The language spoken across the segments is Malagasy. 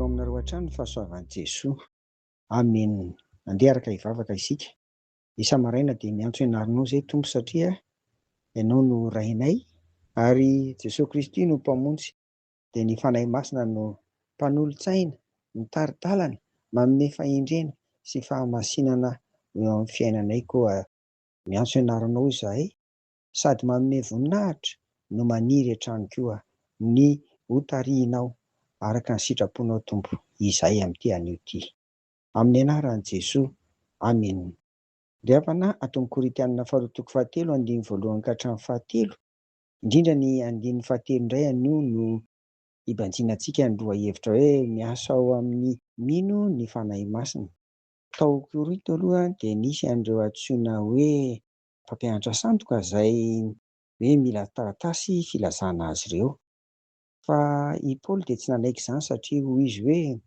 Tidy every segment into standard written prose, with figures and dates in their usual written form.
ao aminareo hatrany ny fahasoavan'i Jesoa. Amen. Andeha araka hivavaka isika. Isa-maraina dia miantso ianarinao izay Tompo satria ianao no rainay ary Jesosy Kristy no mpamonjy. Dia ny fanahy masina no mpanolontsaina, mitari-dalana, manome fahendrena sy fahamasinana eo amin'ny fiainanay. Koa miantso ianarinao izahay sady manome voninahitra no maniry hatrany koa ny hotarianao araka ny sitraponao Tompo. Izay amin'ity anio ity. Amin'ny anaran'i Jesoa. Amen. Ry havana, atao amin'ny Korinthianina faharoa toko fahatelo andiny voalohany ka hatramin'ny fahatelo. Indrindra ny andiny fahatelo indray anio no ibanjinantsika ny lohahevitra hoe miasa ao amin'ny mino ny fanahy masina. Tao Korinto aloha dia nisy an'ireo antsoina hoe mpampianatra sandoka izay hoe mila taratasy filazana azy ireo. Fa i Paoly dia tsy nanaiky izany satria hoy izy hoe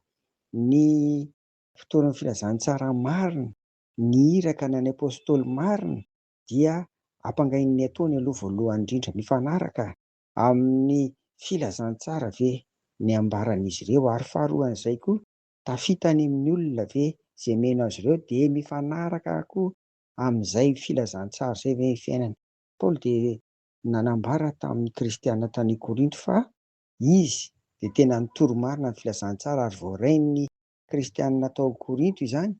ny fitoran'ny filazantsara marina, ny iraka ny an'ny apôstôly marina dia ampangain'ny ataony aloha voalohany indrindra mifanaraka amin'ny filazantsara ve ny ambaran'izy ireo, ary faharoan'izay koa tafitany amin'ny olona ve izay meno azy ireo dia mifanaraka koa amin'izay filazantsara izay ve ny fiainany. Paoly dia nanambara tamin'ny kristianina tany Korinto fa izy dia tena nitoro-marina ny filazantsara ary voarain'ny kristianina tao Korinto izany.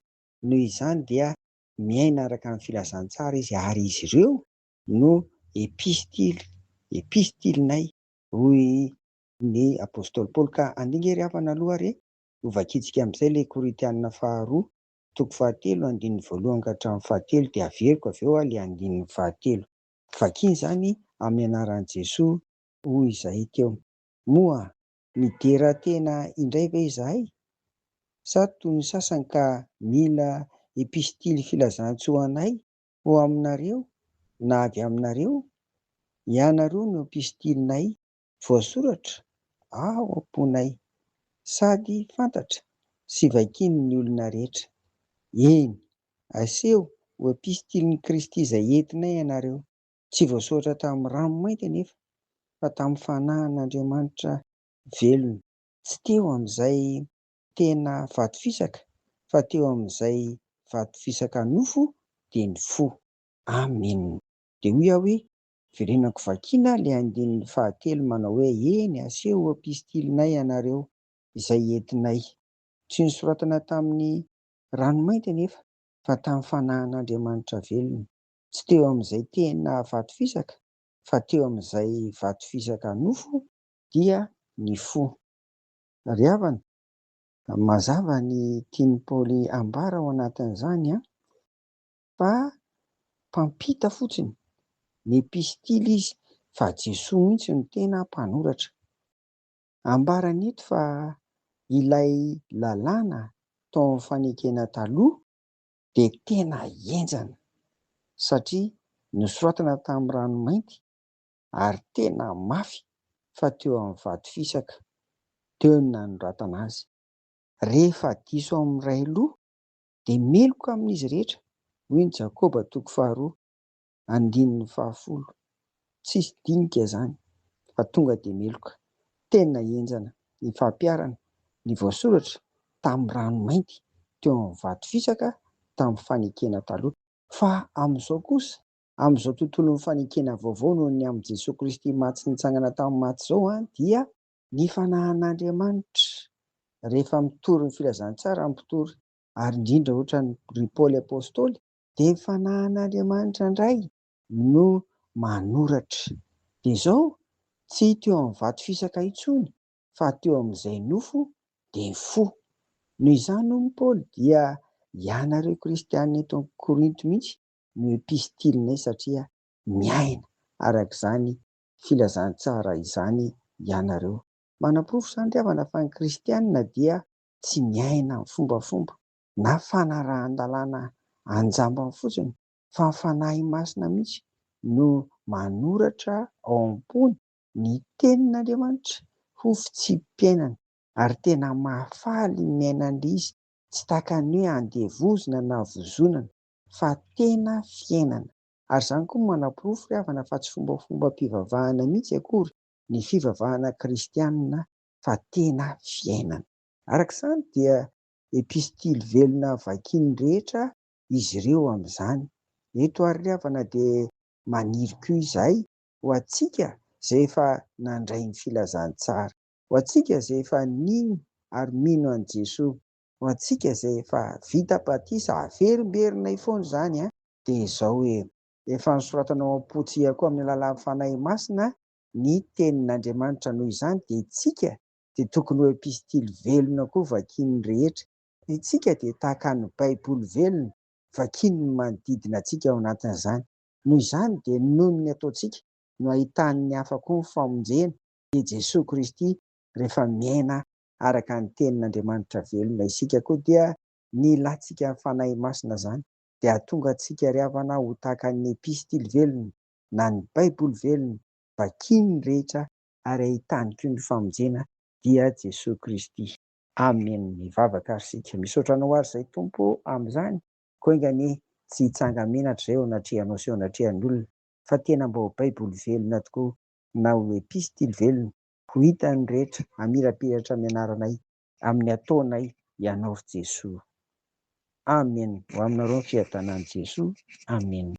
Noho izany dia miaina araka ny filazantsara izy, ary izy ireo no epistilinay hoy ny apôstôly Paoly. Ka andinga ry havana aloha ary ho vakitsika amin'izay ilay Korintianina faharoa toko fahatelo andininy voalohany ka hatramin'ny fahatelo, dia averiko avy eo ilay andininy fahatelo. Vakiana izany amin'ny anaran'i Jesoa hoy izay teo. Moa midera tena indray ve izahay? Sa toy ny sasany ka mila epistily filazantsoanay ho aminareo na avy aminareo? Ianareo no epistilinay voasoratra ao am-ponay, sady fantatra sy vakiany ny olona rehetra. Eny, aseo ho epistilin'i Kristy izay entinay ianareo, tsy voasoratra tamin'ny ranomainty anefa, fa tamin'ny fanahin'Andriamanitra velona, tsy teo amin'izay tena vato fisaka, fa teo amin'izay vato fisaka nofo dia ny fo. Amen. Dia hoy aho hoe verenako vakiana ilay andininy fahatelo manao hoe eny, aseho ho epistilinay ianareo izay entinay. Tsy nosoratana tamin'ny ranomainty anefa, fa tamin'ny fanahin'Andriamanitra velona, tsy teo amin'izay tena vato fisaka, fa teo amin'izay vato fisaka nofo dia ny fo. Ry havana, mazava ny tian'ny Paoly ambara ao anatin'izany fa mpampita fotsiny ny epistily izy, fa Jesoa mihitsy no tena mpanoratra. Ambarany eto fa ilay lalàna tao amin'ny fanekena taloha dia tena henjana satria nosoratana tamin'ny ranomainty ary tena mafy, fa teo amin'ny vato fisaka teo no nanoratana azy. Rehefa diso amin'ny iray loha dia meloka amin'izy rehetra, hoy ny Jakoba toko faharoa andininy fahafolo. Tsisy dinika izany fa tonga dia meloka. Tena henjana ny fampiarana ny voasoratra tamin'ny ranomainty teo amin'ny vato fisaka tamin'ny fanekena taloha. Fa amin'izao kosa, amin'izao tontolon'ny fanekena vaovao noho ny amin'i Jesosy Kristy maty sy nitsangana tamin'ny maty izao dia ny fanahin'Andriamanitra rehefa mitory ny filazantsara mitory, ary indrindra ohatra ny Paoly apôstôly, dia ny fanahin'Andriamanitra indray no manoratra. Dia izao tsy teo amin'ny vato fisaka intsony, fa teo amin'izay nofo dia fo. Noho izany hoy Paoly dia ianareo kristianina eto Korinto mihitsy no epistilinay satria miaina arak'izany filazantsara izany ianareo. Manaporofo izany ry havana fa ny kristianina dia tsy miaina amin'ny fombafomba na fanarahan-dalàna anjambany fotsiny, fa ny fanahy masina mihitsy no manoratra ao am-pony ny tenin'Andriamanitra ho fitsim-piainana, ary tena mahafaly miaina an'ilay izy, tsy tahaka ny hoe andevozona na vozonana, fa tena fiainana. Ary izany koa manaporofo ry havana fa tsy fombafomba-pivavahana mihitsy akory ny fivavahana kristianina, fa tena fiainana. Arak'izany dia epistily velona vakiany rehetra izy ireo amin'izany. Eto ary ry havana dia maniry koa izay ho antsika izay efa nandray ny filazantsara, ho antsika izay efa nino ary mino an'i Jesosy, ho antsika izay efa vita batisa averimberinay foana izany dia izao hoe efa nosoratanao am-potsy koa amin'ny alalan'ny fanahy masina ny tenin'Andriamanitra. Noho izany dia isika dia tokony ho epistily velona koa vakiany rehetra. Isika dia tahaka ny Baiboly velona vakiany ny manodidina antsika ao anatin'izany. Noho izany dia noho ny ataontsika no ahitan'ny hafa koa ny famonjena dia Jesosy Kristy rehefa miaina araka ny tenin'Andriamanitra velona. Isika koa dia ny ilantsika ny fanahy masina izany dia ahatonga antsika ry havana ho tahaka ny epistily velona na ny Baiboly velona vakiany rehetra ary ahitany koa ny famonjena dia Jesosy Kristy. Amen. Mivavaka ary sika. Misaotra anao ary izay Tompo amin'izany, koa ingany tsy hitsanga menatra izay ao anatrehanao sy ao anatrehan'ny olona, fa tena mba ho Baiboly velona tokoa na ho epistily velona ho hitan'ny rehetra, hamirapiratra amin'ny anaranay, amin'ny ataonay ianaovy Jesosy. Amen. Ho aminareo ny fiadanan'i Jesosy. Amen.